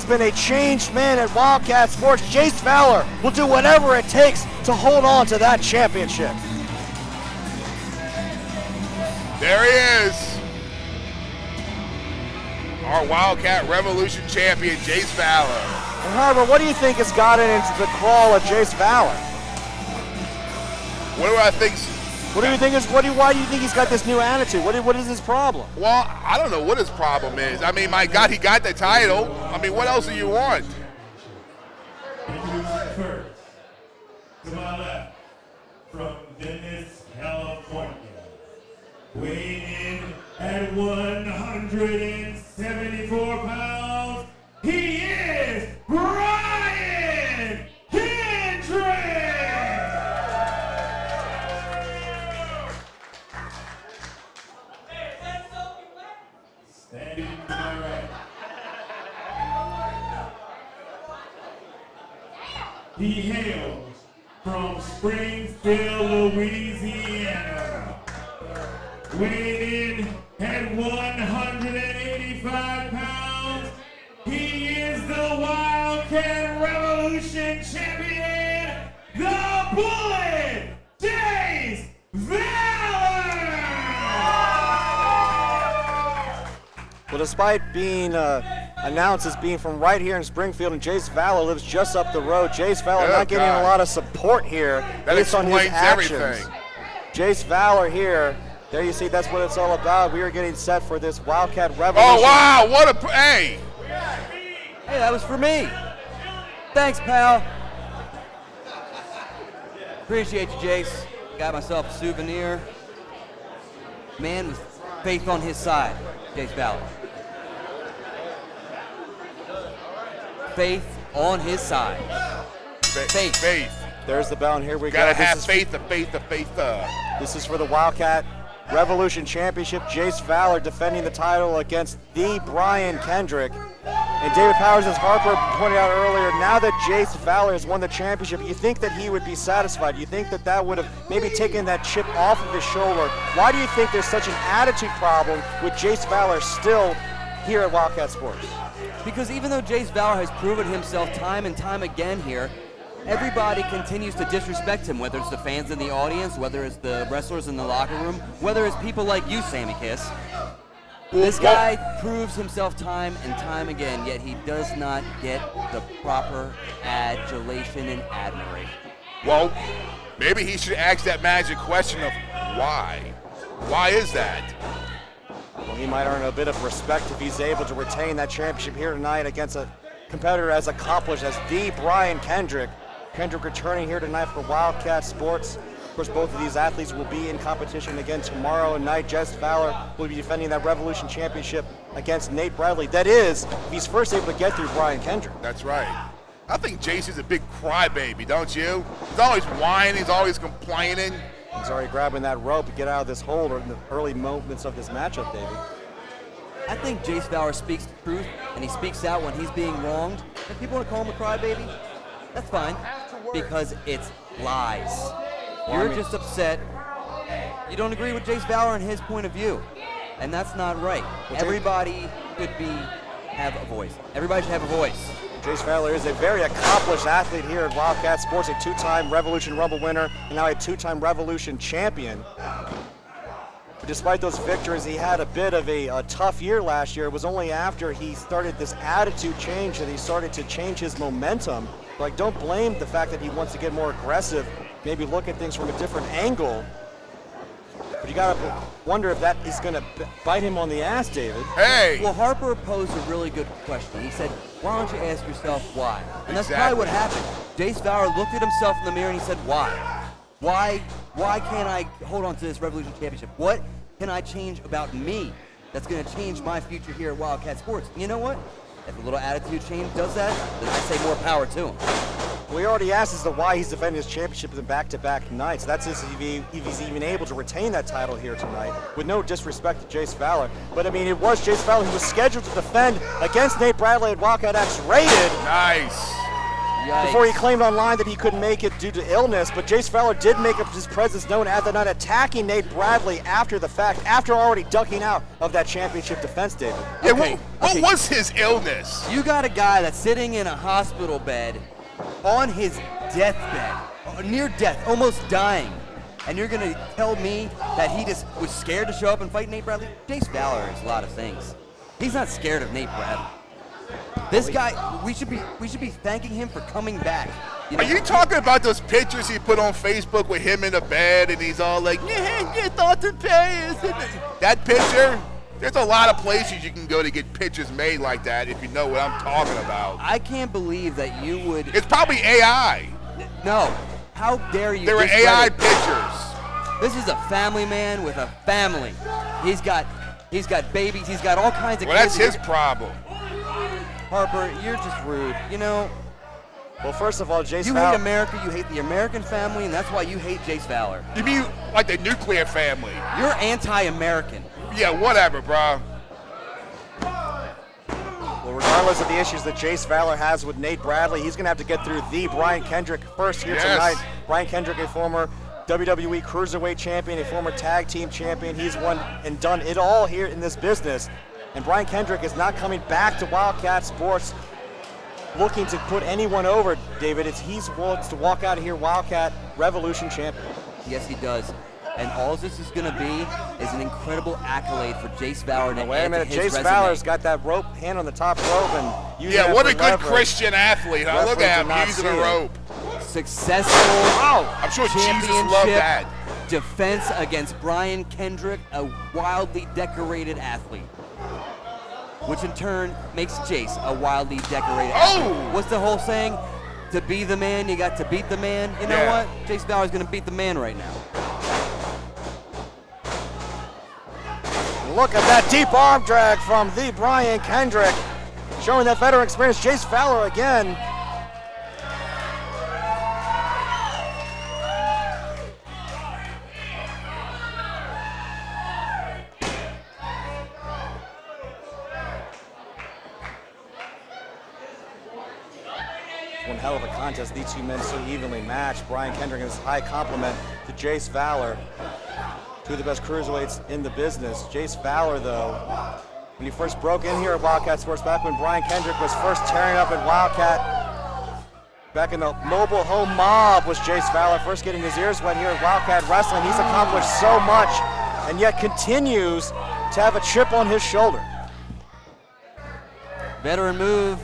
has been a changed man at Wildkat Sports. Jace Valor will do whatever it takes to hold on to that championship. There he is. Our Wildkat Revolution champion, Jace Valor. And Harbor, what do you think has gotten into the crawl of Jace Valor? What do I think? What do you think is? Why do you think he's got this new attitude? What is his problem? Well, I don't know what his problem is. I mean, my God, he got the title. I mean, what else do you want? First, to my left, from Venice, California, weighing in at 174 pounds, he is Brian Kendrick! Standing to my right. He hails from Springfield, Louisiana, weighing in at 185 pounds. He is the Wildkat Revolution champion, the Bullet, Jace Valor! Well, despite being announced as being from right here in Springfield, and Jace Valor lives just up the road, Jace Valor not getting a lot of support here based on his actions. Everything. Jace Valor here, there you see, that's what it's all about. We are getting set for this Wildkat Revolution. Oh, wow, what a, hey. Hey, that was for me. Thanks, pal. Appreciate you, Jace. Got myself a souvenir. Man with faith on his side, Jace Valor. Faith on his side. Faith. There's the bell, and here we go. Gotta have faith. This is for the Wildkat Revolution Championship. Jace Valor defending the title against the Brian Kendrick. And David Powers, as Harper pointed out earlier, now that Jace Valor has won the championship, you think that he would be satisfied? You think that that would have maybe taken that chip off of his shoulder? Why do you think there's such an attitude problem with Jace Valor still here at Wildkat Sports? Because even though Jace Valor has proven himself time and time again here, everybody continues to disrespect him, whether it's the fans in the audience, whether it's the wrestlers in the locker room, whether it's people like you, Sammy Kiss. This guy proves himself time and time again, yet he does not get the proper adulation and admiration. Well, maybe he should ask that magic question of why? Why is that? Well, he might earn a bit of respect if he's able to retain that championship here tonight against a competitor as accomplished as the Brian Kendrick. Kendrick returning here tonight for Wildkat Sports. Of course, both of these athletes will be in competition again tomorrow night. Jace Valor will be defending that Revolution Championship against Nate Bradley. That is, if he's first able to get through Brian Kendrick. That's right. I think Jace is a big crybaby, don't you? He's always whining, he's always complaining. He's already grabbing that rope to get out of this hold in the early moments of this matchup, Davey. I think Jace Valor speaks the truth, and he speaks out when he's being wronged. If people want to call him a crybaby, that's fine, because it's lies. You're just upset. You don't agree with Jace Valor and his point of view, and that's not right. Everybody should have a voice. Everybody should have a voice. Jace Valor is a very accomplished athlete here at Wildkat Sports, a two-time Revolution Rumble winner, and now a two-time Revolution champion. But despite those victories, he had a bit of a tough year last year. It was only after he started this attitude change that he started to change his momentum. Like, don't blame the fact that he wants to get more aggressive, maybe look at things from a different angle. But you gotta wonder if that is gonna bite him on the ass, David. Hey! Well, Harper posed a really good question. He said, why don't you ask yourself why? And that's probably what happened. Jace Valor looked at himself in the mirror and he said, why? Why can't I hold on to this Revolution Championship? What can I change about me that's gonna change my future here at Wildkat Sports? And you know what? If a little attitude change does that, then I say more power to him. We already asked as to why he's defending his championship in back-to-back nights. That's if he's even able to retain that title here tonight, with no disrespect to Jace Valor. But I mean, it was Jace Valor who was scheduled to defend against Nate Bradley at Wildkat X rated. Nice. before he claimed online that he couldn't make it due to illness. But Jace Valor did make up his presence known at the night, attacking Nate Bradley after the fact, after already ducking out of that championship defense, David. Yeah, Okay, what okay. was his illness? You got a guy that's sitting in a hospital bed on his deathbed, near death, almost dying. And you're going to tell me that he just was scared to show up and fight Nate Bradley? Jace Valor is a lot of things. He's not scared of Nate Bradley. This guy, we should be thanking him for coming back. Are you talking about those pictures he put on Facebook with him in the bed and he's all like, yeah, thoughts and prayers? That picture? There's a lot of places you can go to get pictures made like that if you know what I'm talking about. I can't believe that you would. It's probably AI. No. How dare you? There were discredit- AI pictures. This is a family man with a family. He's got babies. He's got all kinds of Well, that's kids. his problem. Harper, you're just rude. You know, Well, first of all, Jace you Valor. hate America. You hate the American family, and that's why you hate Jace Valor. You mean like the nuclear family? You're anti-American. Yeah, whatever, bro. Well, regardless of the issues that Jace Valor has with Nate Bradley, he's going to have to get through the Brian Kendrick first here Yes. tonight. Brian Kendrick, a former WWE Cruiserweight champion, a former tag team champion. He's won and done it all here in this business. And Brian Kendrick is not coming back to Wildkat Sports looking to put anyone over, David. He wants to walk out of here Wildkat Revolution champion. Yes, he does. And all this is going to be is an incredible accolade for Jace Valor to Now, wait a add minute, to his Jace resume. Valor's got that rope, hand on the top rope, and using Yeah, that what for a good leverage. Christian athlete, huh? Look Referee at did him not using see a it. rope. Successful I'm sure Jesus championship loved that. defense against Brian Kendrick, a wildly decorated athlete. Which in turn makes Jace a wildly decorated athlete. What's the whole saying? To be the man, you got to beat the man. You know Yeah. what? Jace Valor's going to beat the man right now. Look at that deep arm drag from the Brian Kendrick, showing that veteran experience. Jace Valor again. One hell of a contest. These two men so evenly matched. Brian Kendrick is a high compliment to Jace Valor. Two of the best cruiserweights in the business. Jace Valor, though, when he first broke in here at Wildkat Sports, back when Brian Kendrick was first tearing up at Wildkat, back in the mobile home mob was Jace Valor, first getting his ears wet here at Wildkat Wrestling. He's accomplished so much, and yet continues to have a chip on his shoulder. Veteran move,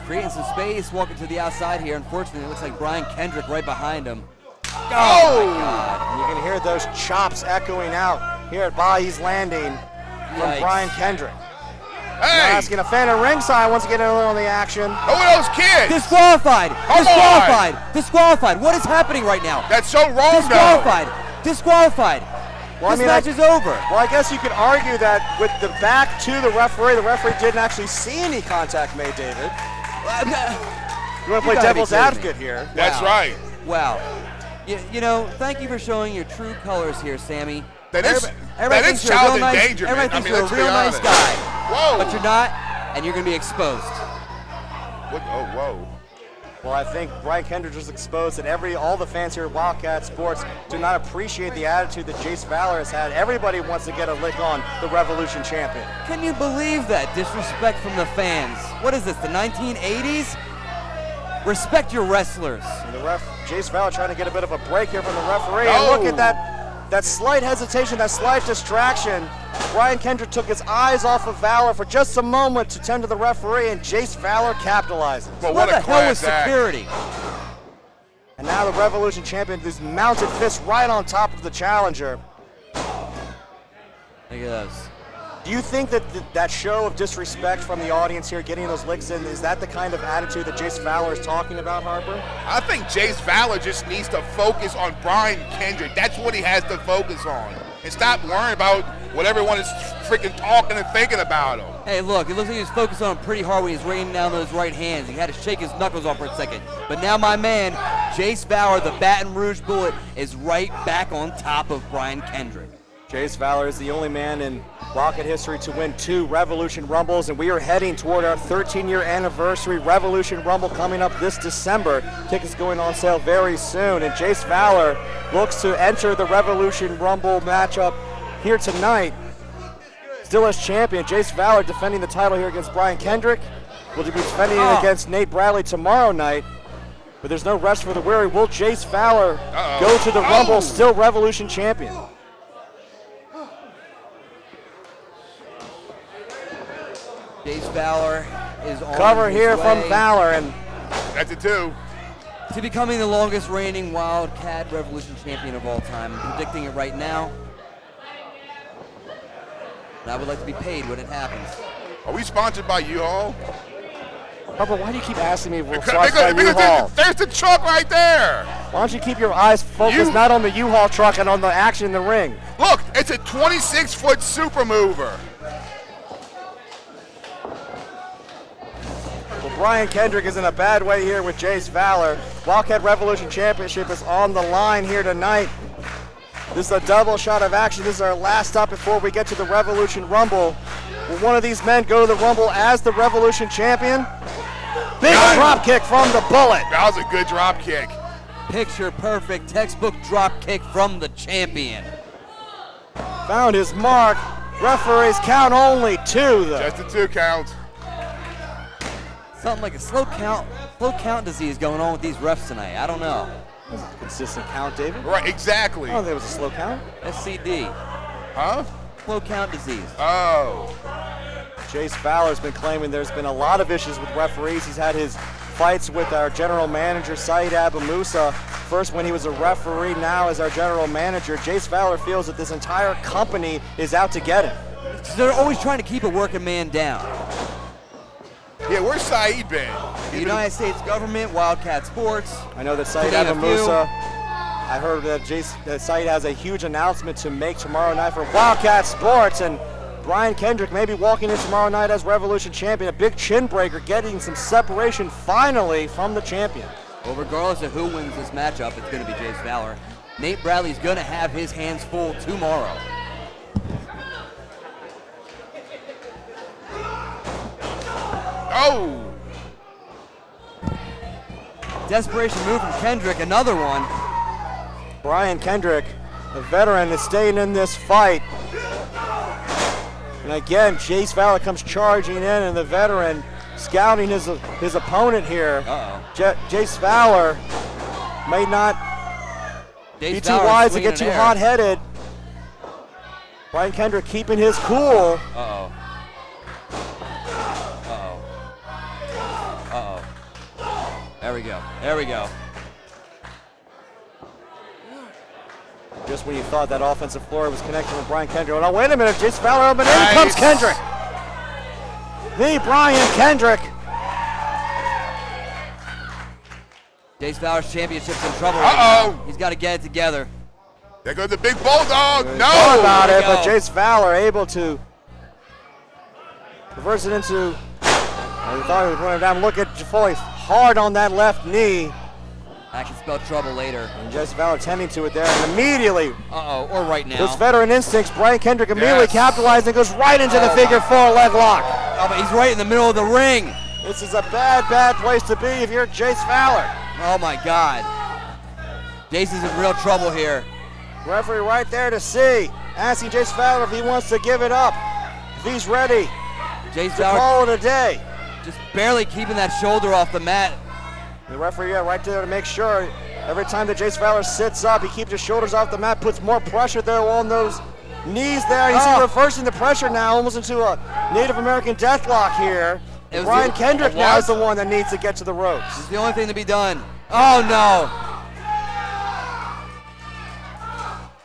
creating some space, walking to the outside here. Unfortunately, it looks like Brian Kendrick right behind him. Oh! My God. And you can hear those chops echoing out here at Bahi's Landing from Yikes. Brian Kendrick. Hey! Asking a fan of ringside wants to get in on the action. Who are those kids? Disqualified! Come Disqualified! Disqualified! What is happening right now? That's so wrong, though. Disqualified! Disqualified! Well, I This mean, match is over. Well, I guess you could argue that with the back to the referee didn't actually see any contact made, David. You want to play gotta be devil's kidding me. advocate here. That's Wow. right. Wow. You know, thank you for showing your true colors here, Sammy. That is Everybody thinks you're a child real nice, endangerment. everybody I thinks mean, you're let's a be real nice honest. guy. Whoa. But you're not, and you're going to be exposed. What? Oh, whoa. Well, I think Brian Kendrick just exposed that all the fans here at Wildkat Sports do not appreciate the attitude that Jace Valor has had. Everybody wants to get a lick on the Revolution champion. Can you believe that disrespect from the fans? What is this, the 1980s? Respect your wrestlers. And Jace Valor trying to get a bit of a break here from the referee. And No. look at that slight hesitation, that slight distraction. Brian Kendrick took his eyes off of Valor for just a moment to tend to the referee, and Jace Valor capitalizes. Well, What what the a hell was class act. security? And now the Revolution champion, this mounted fist right on top of the challenger. Look at those. Do you think that that show of disrespect from the audience here, getting those licks in, is that the kind of attitude that Jace Valor is talking about, Harper? I think Jace Valor just needs to focus on Brian Kendrick. That's what he has to focus on. And stop worrying about what everyone is freaking talking and thinking about him. Hey, look, it looks like he was focused on him pretty hard when he was raining down those right hands. He had to shake his knuckles off for a second. But now my man, Jace Valor, the Baton Rouge Bullet, is right back on top of Brian Kendrick. Jace Valor is the only man in Wildkat history to win 2 Revolution Rumbles, and we are heading toward our 13-year anniversary Revolution Rumble coming up this December. Tickets going on sale very soon, and Jace Valor looks to enter the Revolution Rumble matchup here tonight. Still as champion, Jace Valor defending the title here against Brian Kendrick. Will be defending it against Nate Bradley tomorrow night, but there's no rest for the weary. Will Jace Valor go to the Rumble, still Revolution champion? Jace Valor is on Cover his here way from Valor, and That's a 2. to becoming the longest reigning Wildkat Revolution champion of all time. I'm predicting it right now. And I would like to be paid when it happens. Are we sponsored by U-Haul? Papa, why do you keep asking me if we're Because sponsored by U-Haul? there's the truck right there. Why don't you keep your eyes focused not on the U-Haul truck and on the action in the ring? Look, it's a 26-foot super mover. Well, Brian Kendrick is in a bad way here with Jace Valor. Wildkat Revolution Championship is on the line here tonight. This is a double shot of action. This is our last stop before we get to the Revolution Rumble. Will one of these men go to the Rumble as the Revolution champion? Big drop kick from the Bullet. That was a good drop kick. Picture perfect textbook drop kick from the champion. Found his mark. Referees count only 2 though. Just a 2 count. Something like a slow count disease going on with these refs tonight. I don't know. Consistent count, David. Right, exactly. I don't think it was a slow count. SCD. Huh? Slow count disease. Oh. Jace Valor's been claiming there's been a lot of issues with referees. He's had his fights with our general manager, Saeed Abu Musa. First when he was a referee, now as our general manager. Jace Valor feels that this entire company is out to get him. They're always trying to keep a working man down. Yeah, where's Saeed been? The United States government, Wildkat Sports. I know that Saeed name a Abu few. Musa, I heard that Saeed has a huge announcement to make tomorrow night for Wildkat Sports, and Brian Kendrick may be walking in tomorrow night as Revolution champion. A big chin breaker, getting some separation finally from the champion. Well, regardless of who wins this matchup, it's going to be Jace Valor. Nate Bradley's going to have his hands full tomorrow. Oh! Desperation move from Kendrick, another one. Brian Kendrick, the veteran, is staying in this fight. And again, Jace Valor comes charging in, and the veteran scouting his opponent here. Jace Valor may not be too wise to get too hot-headed. Brian Kendrick keeping his cool. Uh-oh. There we go. There we go. Just when you thought that offensive floor was connected with Brian Kendrick. Oh, no, wait a minute. Jace Valor up and in comes Kendrick. The Brian Kendrick. Jace Valor's championship's in trouble. Uh-oh. Right now. He's got to get it together. There goes the big bulldog. No! Thought about There it, we but go. Jace Valor able to reverse it into. He thought he was running down. Look at Foley hard on that left knee. That can spell trouble later. And Jace Valor tending to it there, and immediately, Uh-oh, or right now. those veteran instincts, Brian Kendrick immediately Yes. capitalized and goes right into the figure 4 leg lock. Oh, but he's right in the middle of the ring. This is a bad, bad place to be if you're Jace Valor. Oh my God. Jace is in real trouble here. Referee right there to see, asking Jace Valor if he wants to give it up, if he's ready Jace to Valor call it a day. just barely keeping that shoulder off the mat. The referee right there to make sure every time that Jace Valor sits up, he keeps his shoulders off the mat, puts more pressure there on those knees there. He's reversing the pressure now, almost into a Native American deathlock here. It was Brian the- Kendrick it now was? is the one that needs to get to the ropes. It's the only thing to be done. Oh no.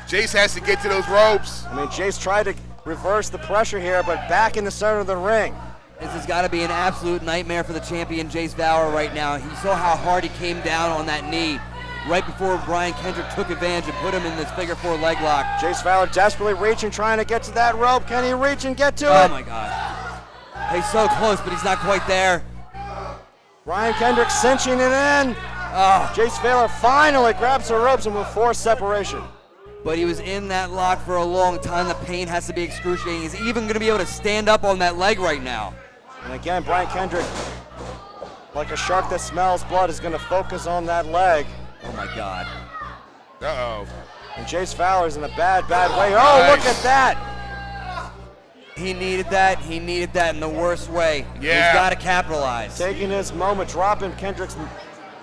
Jace has to get to those ropes. I mean, Jace tried to reverse the pressure here, but back in the center of the ring. This has got to be an absolute nightmare for the champion Jace Valor right now. He saw how hard he came down on that knee right before Brian Kendrick took advantage and put him in this figure 4 leg lock. Jace Valor desperately reaching, trying to get to that rope. Can he reach and get to Oh it? my God. He's so close, but he's not quite there. Brian Kendrick cinching it in. Oh, Jace Valor finally grabs the ropes and will force separation. but he was in that lock for a long time. The pain has to be excruciating. He's even going to be able to stand up on that leg right now. And again, Brian Kendrick, like a shark that smells blood, is going to focus on that leg. Oh my God. Uh-oh. And Jace Valor's in a bad way. Oh, look at that. He needed that. He needed that in the worst way. Yeah. He's got to capitalize. Taking his moment, dropping Kendrick's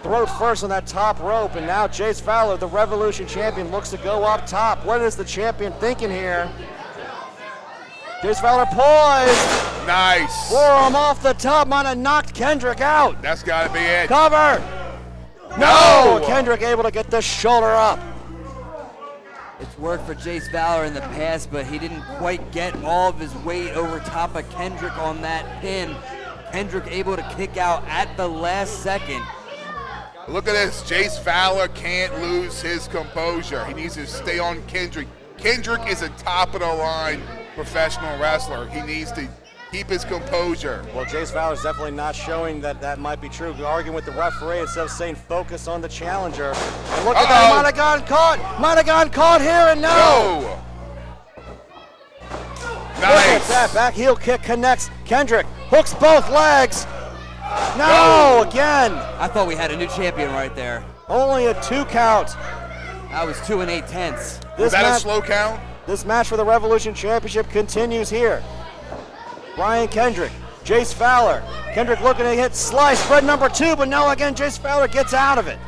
throat first on that top rope, and now Jace Valor, the Revolution champion, looks to go up top. What is the champion thinking here? Jace Valor poised. Nice. Forearm off the top, might have knocked Kendrick out. That's got to be it. Cover. No! Kendrick able to get the shoulder up. It's worked for Jace Valor in the past, but he didn't quite get all of his weight over top of Kendrick on that pin. Kendrick able to kick out at the last second. Look at this. Jace Valor can't lose his composure. He needs to stay on Kendrick. Kendrick is a top-of-the-line professional wrestler. He needs to keep his composure. Well, Jace Valor's definitely not showing that might be true. Arguing with the referee instead of saying focus on the challenger. And look at that, might have gone caught here, and no! Nice. Look at that, back heel kick connects. Kendrick hooks both legs. No, again. I thought we had a new champion right there. Only a 2 count. That was 2 8/10. Was that a slow count? This match for the Revolution Championship continues here. Brian Kendrick, Jace Valor. Kendrick looking to hit slice, spread number 2, but no, again, Jace Valor gets out of it.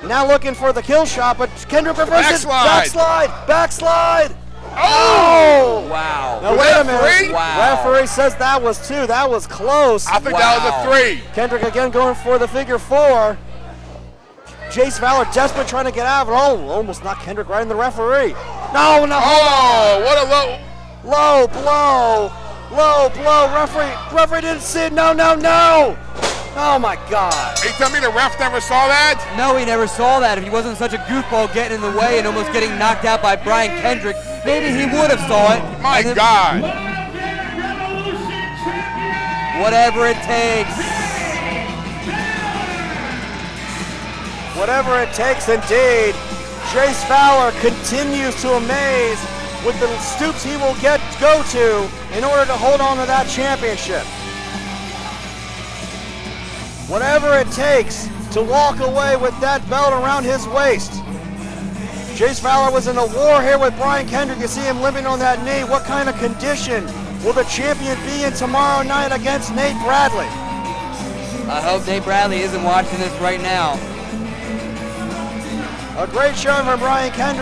Now looking for the kill shot, but Kendrick reverses. Backslide. Oh! Wow. Now Was wait that a minute. 3? Wow. Referee says that was 2. That was close. I think that was a 3. Kendrick again going for the figure 4. Jace Valor desperate trying to get out of it. Oh, almost knocked Kendrick right in the referee. No, hold on. What a low. Low blow. Referee didn't see it. No. Oh my God. Are you telling me the ref never saw that? No, he never saw that. If he wasn't such a goofball getting in the way and almost getting knocked out by Brian Kendrick, maybe he would have saw it. My God. Whatever it takes. Whatever it takes, indeed. Jace Valor continues to amaze with the stoops he will go to in order to hold on to that championship. Whatever it takes to walk away with that belt around his waist. Jace Valor was in a war here with Brian Kendrick. You see him limping on that knee. What kind of condition will the champion be in tomorrow night against Nate Bradley? I hope Nate Bradley isn't watching this right now. A great showing from Brian Kendrick.